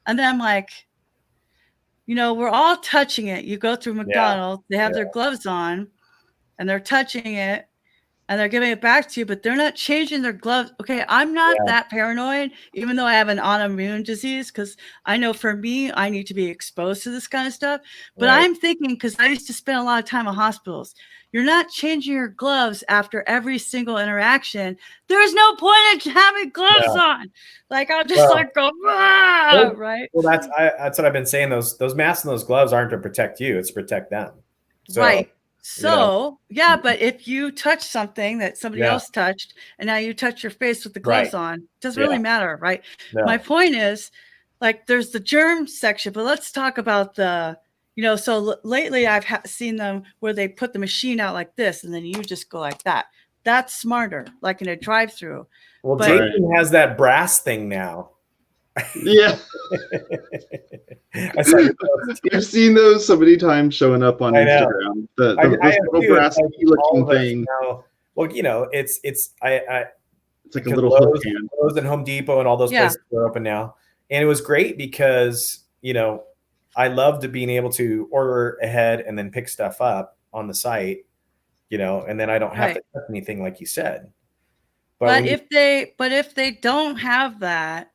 And then I'm like, we're all touching it. You go through McDonald's, they have their gloves on and they're touching it and they're giving it back to you, but they're not changing their gloves. Okay, I'm not that paranoid, even though I have an autoimmune disease, because I know for me, I need to be exposed to this kind of stuff. But I'm thinking, because I used to spend a lot of time in hospitals, you're not changing your gloves after every single interaction. There's no point in having gloves on. Like, I'll just go, right? Well, that's what I've been saying. Those masks and those gloves aren't to protect you; it's to protect them. So, right. So, but if you touch something that somebody else touched and now you touch your face with the gloves on, it doesn't really matter, right? No. My point is, like, there's the germ section, but let's talk about the, so lately I've seen them where they put the machine out like this and then you just go like that. That's smarter, like in a drive-through. Well, Jason has that brass thing now. Yeah. I've seen those so many times showing up on Instagram. The little brass looking thing. Well, it's like a little hook hand. Lowe's and Home Depot and all those places are open now. And it was great because, I loved being able to order ahead and then pick stuff up on the site, and then I don't have to touch anything like you said. But if they don't have that,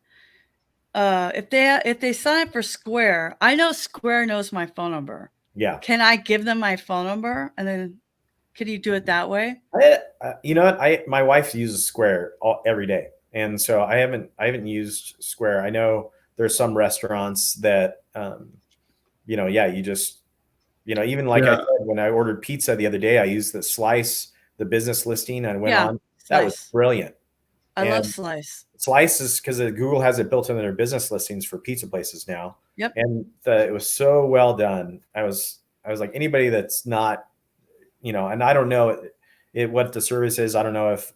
if they sign up for Square, I know Square knows my phone number. Yeah. Can I give them my phone number and then can you do it that way? You know what? My wife uses Square every day, and so I haven't used Square. I know there's some restaurants that, you just, even like I said, when I ordered pizza the other day, I used the Slice, the business listing, and went on. That was brilliant. I love Slice. Slice is because Google has it built into their business listings for pizza places now. Yep. And it was so well done. I was like, anybody that's not, and I don't know what the service is. I don't know if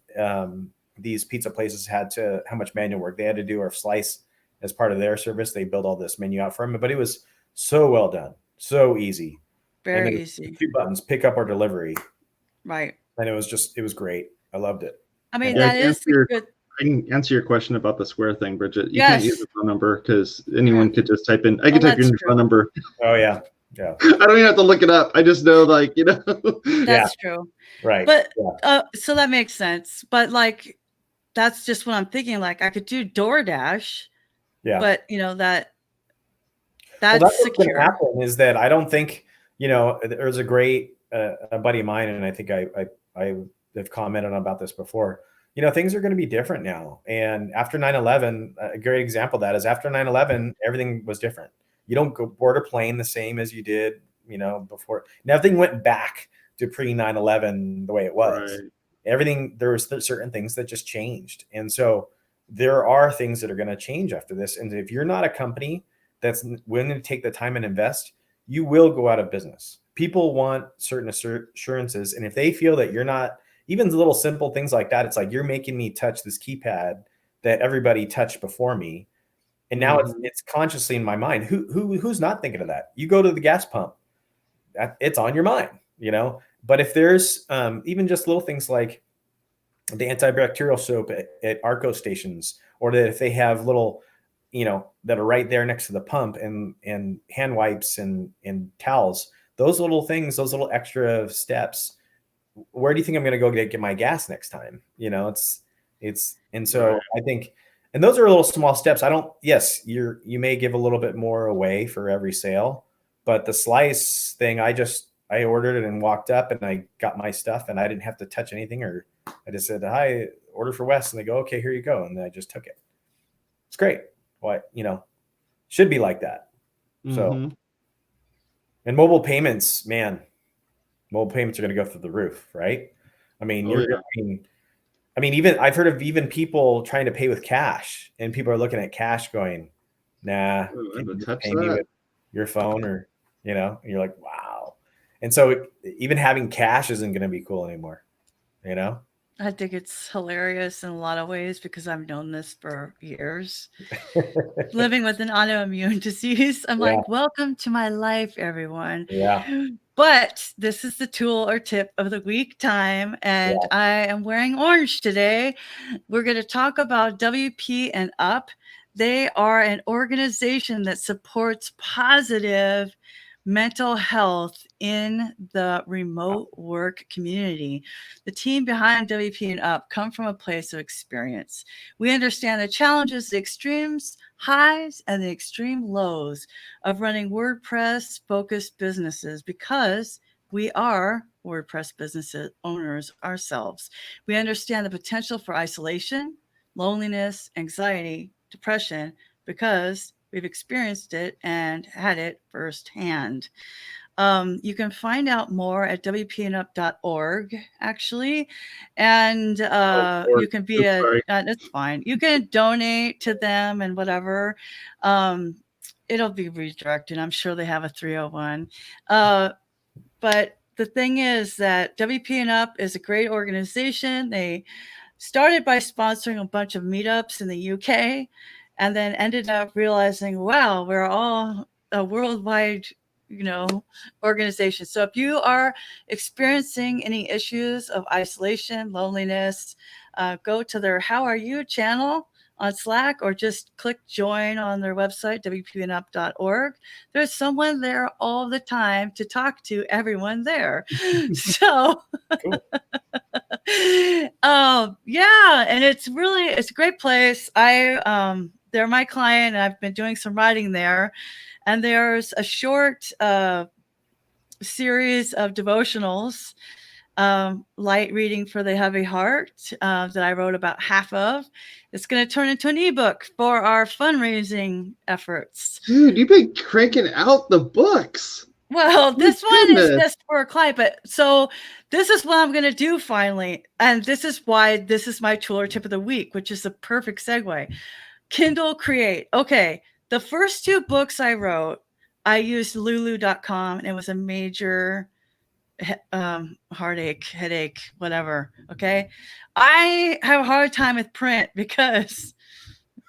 these pizza places how much manual work they had to do, or if Slice, as part of their service, they build all this menu out for them. But it was so well done, so easy. Very easy. 2 buttons, pick up or delivery. Right. And it was great. I loved it. I mean, that is good. I can answer your question about the Square thing, Bridget. You can't use the phone number because anyone could just type in. I could type in your phone number. Oh yeah. I don't even have to look it up. I just know, That's true. Right. But so that makes sense. But like, that's just what I'm thinking. Like, I could do DoorDash. Yeah. But that's secure. What's going to happen is that I don't think, there's a great a buddy of mine, and I think I have commented about this before. Things are going to be different now. And after 9/11, a great example of that is after 9/11, everything was different. You don't go board a plane the same as you did, before. Nothing went back to pre 9/11 the way it was. Right. Everything, there was certain things that just changed. And so there are things that are going to change after this. And if you're not a company that's willing to take the time and invest, you will go out of business. People want certain assurances. And if they feel that you're not, even the little simple things like that, it's like, you're making me touch this keypad that everybody touched before me. And now it's consciously in my mind. Who's not thinking of that? You go to the gas pump, it's on your mind, But if there's even just little things like the antibacterial soap at Arco stations, or that if they have little, that are right there next to the pump, and hand wipes and towels, those little things, those little extra steps. Where do you think I'm going to go get my gas next time? And so I think, and those are little small steps. You may give a little bit more away for every sale, but the Slice thing, I ordered it and walked up and I got my stuff and I didn't have to touch anything, or I just said, "Hi, order for Wes." And they go, "Okay, here you go." And then I just took it. It's great. Should be like that. So, and mobile payments, man, mobile payments are going to go through the roof, right? I mean, even I've heard of even people trying to pay with cash, and people are looking at cash going, "Nah, can you pay me with your phone?" Or, and you're like, wow. And so even having cash isn't going to be cool anymore, you know? I think it's hilarious in a lot of ways because I've known this for years. Living with an autoimmune disease, I'm Yeah. like, welcome to my life, everyone. Yeah. But this is the tool or tip of the week time, and I am wearing orange today. We're going to talk about WP and Up. They are an organization that supports positive mental health in the remote work community. The team behind WP and Up come from a place of experience. We understand the challenges, the extremes, highs, and the extreme lows of running WordPress focused businesses because we are WordPress business owners ourselves. We understand the potential for isolation, loneliness, anxiety, depression, because we've experienced it and had it firsthand. You can find out more at WPandup.org, actually. And you can be it's fine. You can donate to them and whatever. It'll be redirected. I'm sure they have a 301. But the thing is that WP and Up is a great organization. They started by sponsoring a bunch of meetups in the UK and then ended up realizing, wow, we're all a worldwide, organization. So if you are experiencing any issues of isolation, loneliness, go to their How Are You channel on Slack or just click join on their website, wpandup.org. There's someone there all the time to talk to everyone there. So, Cool. yeah, and it's a great place. They're my client, and I've been doing some writing there. And there's a short series of devotionals, light reading for the heavy heart, that I wrote about half of. It's going to turn into an ebook for our fundraising efforts. Dude, you've been cranking out the books. Well, this one is just for a client, but so this is what I'm going to do finally. And this is why this is my tool or tip of the week, which is the perfect segue. Kindle Create. Okay. The first 2 books I wrote, I used lulu.com, and it was a major headache, whatever. Okay. I have a hard time with print because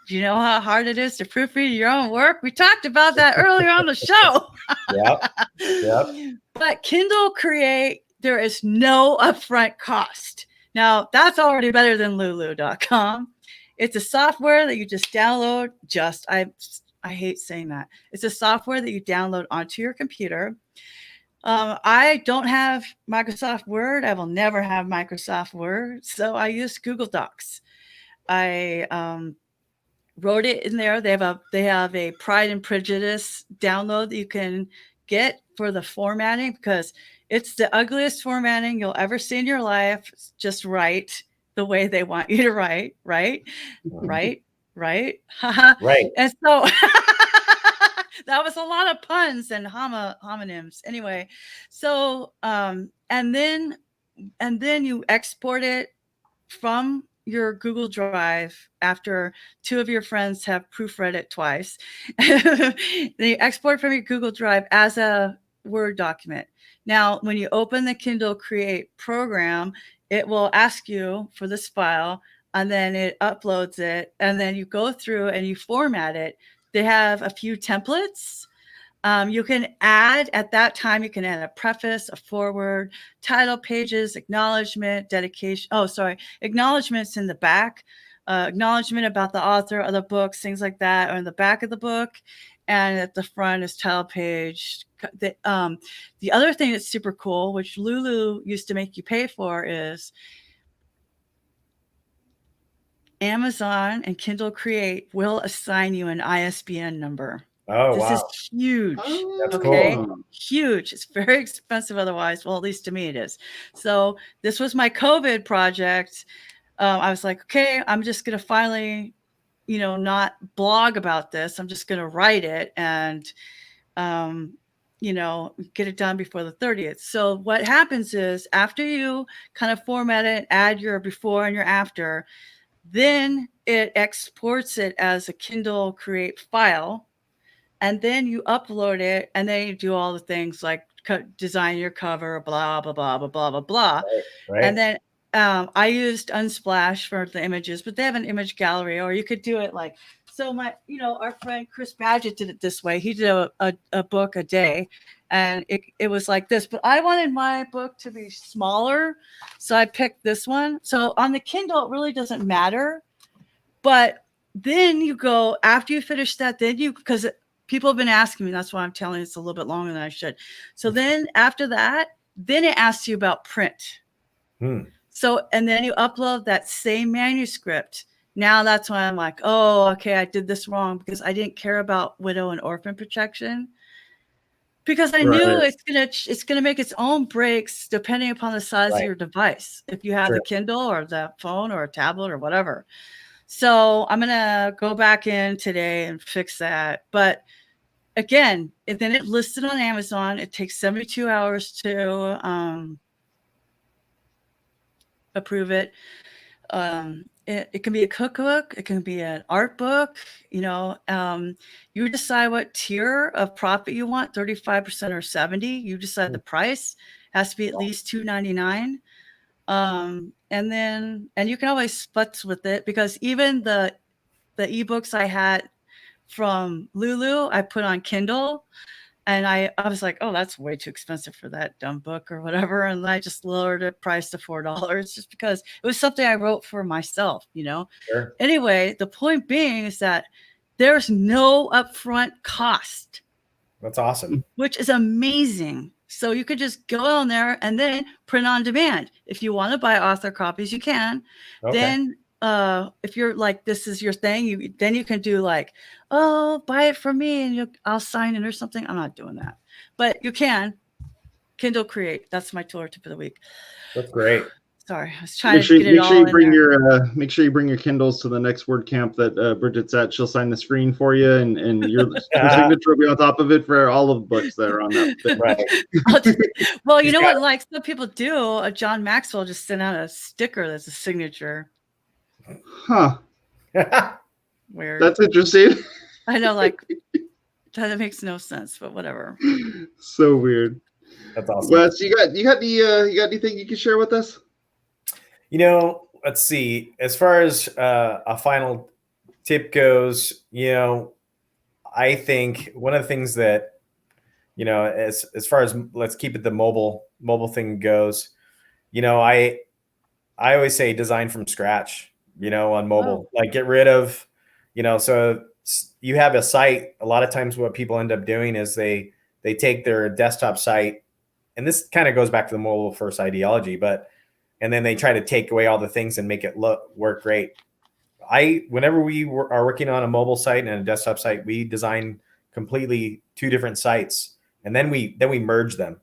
do you know how hard it is to proofread your own work? We talked about that earlier on the show. Yep. But Kindle Create, there is no upfront cost. Now, that's already better than lulu.com. It's a software that you just download. I hate saying that. It's a software that you download onto your computer. I don't have Microsoft Word. I will never have Microsoft Word. So I use Google Docs. I wrote it in there. They have a Pride and Prejudice download that you can get for the formatting because it's the ugliest formatting you'll ever see in your life. It's just write the way they want you to write, right? Right. And so that was a lot of puns and homonyms. Anyway, so and then you export it from your Google Drive after 2 of your friends have proofread it twice. They export from your Google Drive as a Word document. Now, when you open the Kindle Create program, it will ask you for this file, and then it uploads it, and then you go through and you format it. They have a few templates. You can add at that time, you can add a preface, a foreword, title pages, acknowledgement, dedication. Acknowledgements in the back, acknowledgement about the author of the books, things like that, are in the back of the book. And at the front is title page. The other thing that's super cool, which Lulu used to make you pay for, is Amazon and Kindle Create will assign you an ISBN number. Oh, this is huge. That's okay. Cool. Huge. It's very expensive otherwise. Well, at least to me it is. So this was my COVID project. I was like, okay, I'm just going to finally, not blog about this. I'm just going to write it and, get it done before the 30th. So what happens is after you kind of format it, add your before and your after, then it exports it as a Kindle Create file. And then you upload it, and then you do all the things like design your cover, blah, blah, blah, blah, blah, blah, blah. Right. And then I used Unsplash for the images, but they have an image gallery, or you could do it like, so our friend Chris Badgett did it this way. He did a book a day, and it was like this, but I wanted my book to be smaller. So I picked this one. So on the Kindle, it really doesn't matter. But then you go, after you finish that, because people have been asking me, that's why I'm telling you it's a little bit longer than I should. So then after that, then it asks you about print. So, and then you upload that same manuscript. Now that's when I'm like, oh, okay, I did this wrong because I didn't care about widow and orphan protection. Because I knew it's gonna make its own breaks depending upon the size of your device. If you have the Kindle or the phone or a tablet or whatever. So I'm gonna go back in today and fix that. But again, then it listed on Amazon. It takes 72 hours to approve it. It can be a cookbook. It can be an art book. You decide what tier of profit you want, 35% or 70. You decide the price. Has to be at least $2.99. And you can always futz with it, because even the ebooks I had from Lulu, I put on Kindle. And I was like, oh, that's way too expensive for that dumb book or whatever. And I just lowered the price to $4 just because it was something I wrote for myself, Sure. Anyway, the point being is that there's no upfront cost. That's awesome. Which is amazing. So you could just go on there and then print on demand. If you want to buy author copies, you can. Okay. Then if you're like, this is your thing, then you can do like, oh, buy it from me and I'll sign it or something. I'm not doing that, but you can. Kindle Create. That's my tool tip of the week. That's great. Sorry, I was trying to get it all in there. Make sure you bring your Kindles to the next WordCamp that Bridget's at. She'll sign the screen for you, and your signature will be on top of it for all of the books that are on that thing. Right. Well, you know what? Like some people do. John Maxwell just sent out a sticker that's a signature. Huh. Weird. That's interesting. I know, like that makes no sense, but whatever. So weird. That's awesome. Wes, you got anything you can share with us? Let's see. As far as a final tip goes, I think one of the things that, as far as let's keep it the mobile thing goes, I always say design from scratch, on mobile. Like get rid of, so you have a site. A lot of times what people end up doing is they take their desktop site, and this kind of goes back to the mobile first ideology, and then they try to take away all the things and make it work great. Whenever we are working on a mobile site and a desktop site, we design completely two different sites, and then we merge them.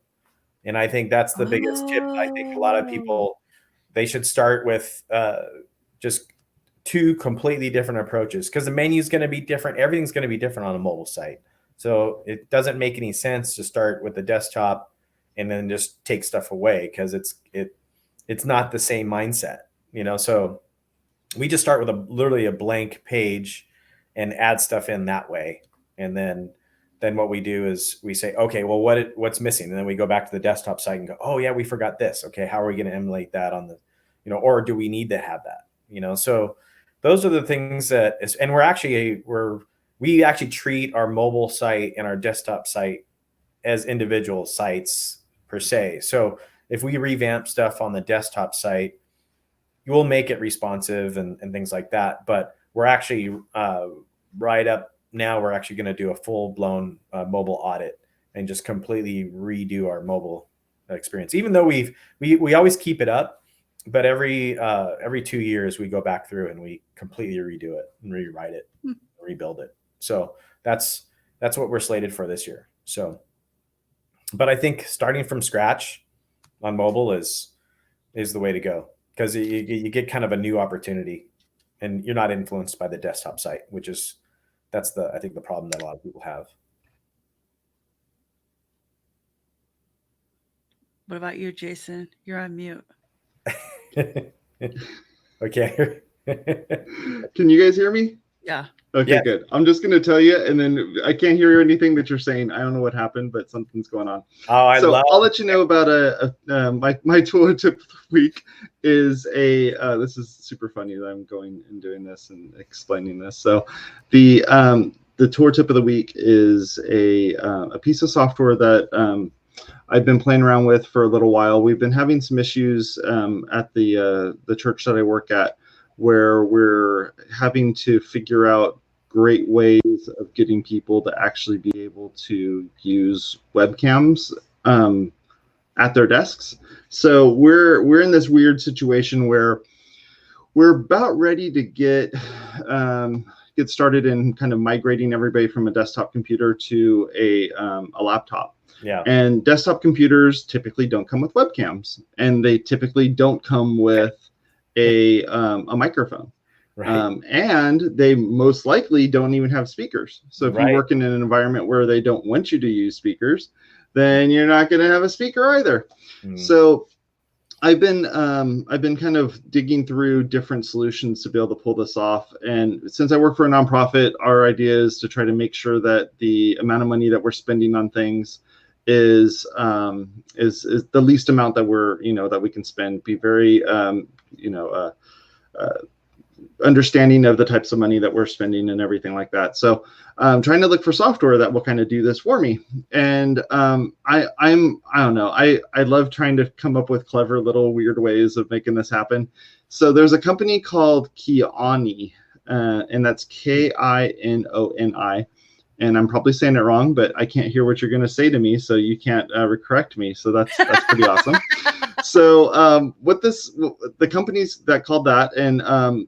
And I think that's the biggest tip. I think a lot of people, they should start with just two completely different approaches, because the menu is going to be different. Everything's going to be different on a mobile site. So it doesn't make any sense to start with the desktop and then just take stuff away, because it's not the same mindset, So we just start with literally a blank page and add stuff in that way. And then what we do is we say, okay, well, what's missing? And then we go back to the desktop site and go, oh yeah, we forgot this. Okay, how are we going to emulate that on the, or do we need to have that? So those are the things that and we actually treat our mobile site and our desktop site as individual sites per se. So if we revamp stuff on the desktop site, you will make it responsive and things like that. But we're actually right up now, we're actually going to do a full-blown mobile audit and just completely redo our mobile experience. Even though we always keep it up, but every 2 years we go back through and we completely redo it and rewrite it, rebuild it. So that's what we're slated for this year. So, but I think starting from scratch on mobile is the way to go, because you get kind of a new opportunity and you're not influenced by the desktop site, that's I think the problem that a lot of people have. What about you, Jason? You're on mute. Okay. Can you guys hear me? Yeah. Okay, Yeah. good. I'm just going to tell you, and then I can't hear anything that you're saying. I don't know what happened, but something's going on. Oh, I'll let you know about my tool tip of the week is this is super funny that I'm going and doing this and explaining this. So the tour tip of the week is a piece of software that I've been playing around with for a little while. We've been having some issues at the church that I work at, where we're having to figure out great ways of getting people to actually be able to use webcams at their desks. So we're in this weird situation where we're about ready to get started in kind of migrating everybody from a desktop computer to a laptop. Yeah. And desktop computers typically don't come with webcams, and they typically don't come with a microphone. Right. And they most likely don't even have speakers. So if you work in an environment where they don't want you to use speakers, then you're not going to have a speaker either. So I've been kind of digging through different solutions to be able to pull this off. And since I work for a nonprofit, our idea is to try to make sure that the amount of money that we're spending on things is the least amount that that we can spend. Be very understanding of the types of money that we're spending and everything like that. So I'm trying to look for software that will kind of do this for me. And I don't know. I love trying to come up with clever little weird ways of making this happen. So there's a company called Kioni, and that's Kinoni. And I'm probably saying it wrong, but I can't hear what you're going to say to me, so you can't correct me. So that's pretty awesome. So the companies that called that, and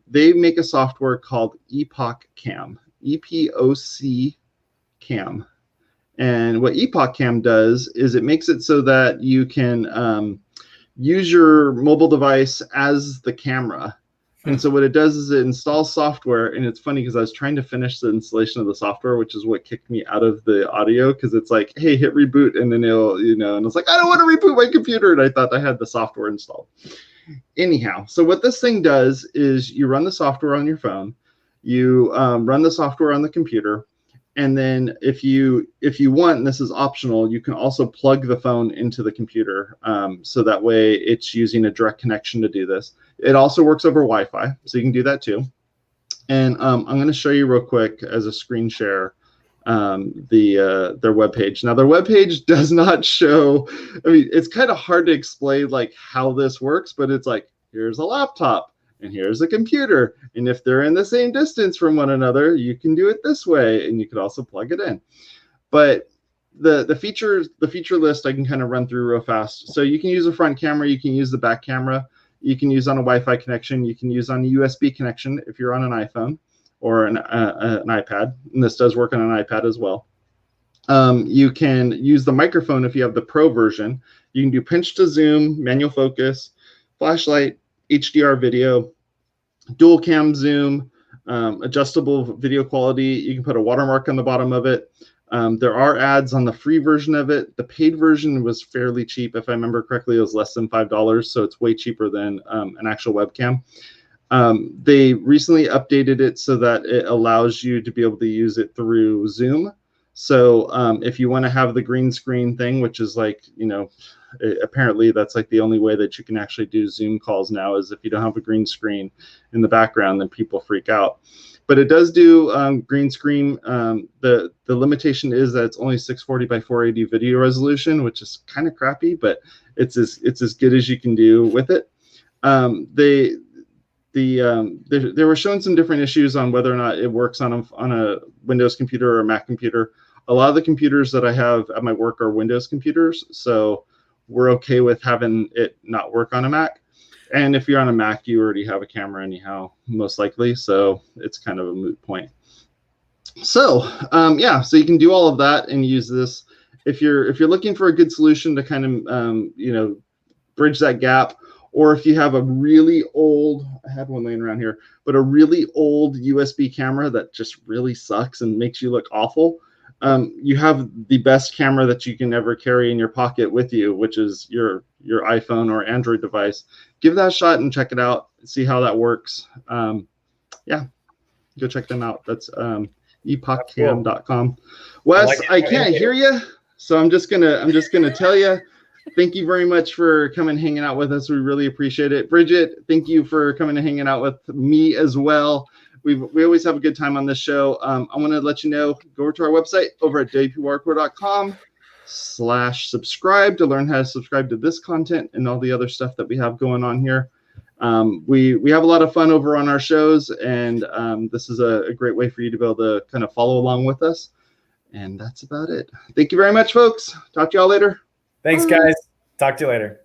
they make a software called Epoch Cam, EPOC Cam. And what Epoch Cam does is it makes it so that you can use your mobile device as the camera. And so what it does is it installs software, and it's funny because I was trying to finish the installation of the software, which is what kicked me out of the audio, because it's like, hey, hit reboot, and then it'll, and it's like, I don't want to reboot my computer, and I thought I had the software installed. Anyhow, so what this thing does is you run the software on your phone, you run the software on the computer, and then if you want, and this is optional, you can also plug the phone into the computer, so that way it's using a direct connection to do this. It also works over Wi-Fi, so you can do that too. And I'm going to show you real quick as a screen share their webpage. Now, their webpage does not show. I mean, it's kind of hard to explain like how this works, but it's like, here's a laptop and here's a computer, and if they're in the same distance from one another, you can do it this way, and you could also plug it in. But the feature list I can kind of run through real fast. So you can use a front camera, you can use the back camera, you can use on a Wi-Fi connection, you can use on a USB connection if you're on an iPhone or an iPad, and this does work on an iPad as well. You can use the microphone if you have the Pro version. You can do pinch to zoom, manual focus, flashlight, HDR video, dual cam zoom, adjustable video quality. You can put a watermark on the bottom of it. There are ads on the free version of it. The paid version was fairly cheap. If I remember correctly, it was less than $5, so it's way cheaper than an actual webcam. They recently updated it so that it allows you to be able to use it through Zoom. So if you want to have the green screen thing, which is like, apparently that's like the only way that you can actually do Zoom calls now, is if you don't have a green screen in the background, then people freak out. But it does do green screen. The limitation is that it's only 640 by 480 video resolution, which is kind of crappy, but it's as good as you can do with it. They were showing some different issues on whether or not it works on a Windows computer or a Mac computer. A lot of the computers that I have at my work are Windows computers, so we're okay with having it not work on a Mac. And if you're on a Mac, you already have a camera anyhow, most likely, so it's kind of a moot point. So so you can do all of that and use this. If you're looking for a good solution to kind of bridge that gap, or if you have a really old, I had one laying around here, but a really old USB camera that just really sucks and makes you look awful, you have the best camera that you can ever carry in your pocket with you, which is your iPhone or Android device. Give that a shot and check it out, see how that works. Go check them out. That's epochcam.com. Wes, I can't hear you, so I'm just gonna tell you, thank you very much for coming and hanging out with us. We really appreciate it. Bridget, thank you for coming and hanging out with me as well. We always have a good time on this show. I want to let you know, go over to our website over at WPwatercooler.com/subscribe to learn how to subscribe to this content and all the other stuff that we have going on here. We have a lot of fun over on our shows, and this is a great way for you to be able to kind of follow along with us. And that's about it. Thank you very much, folks. Talk to y'all later. Thanks, guys. Talk to you later.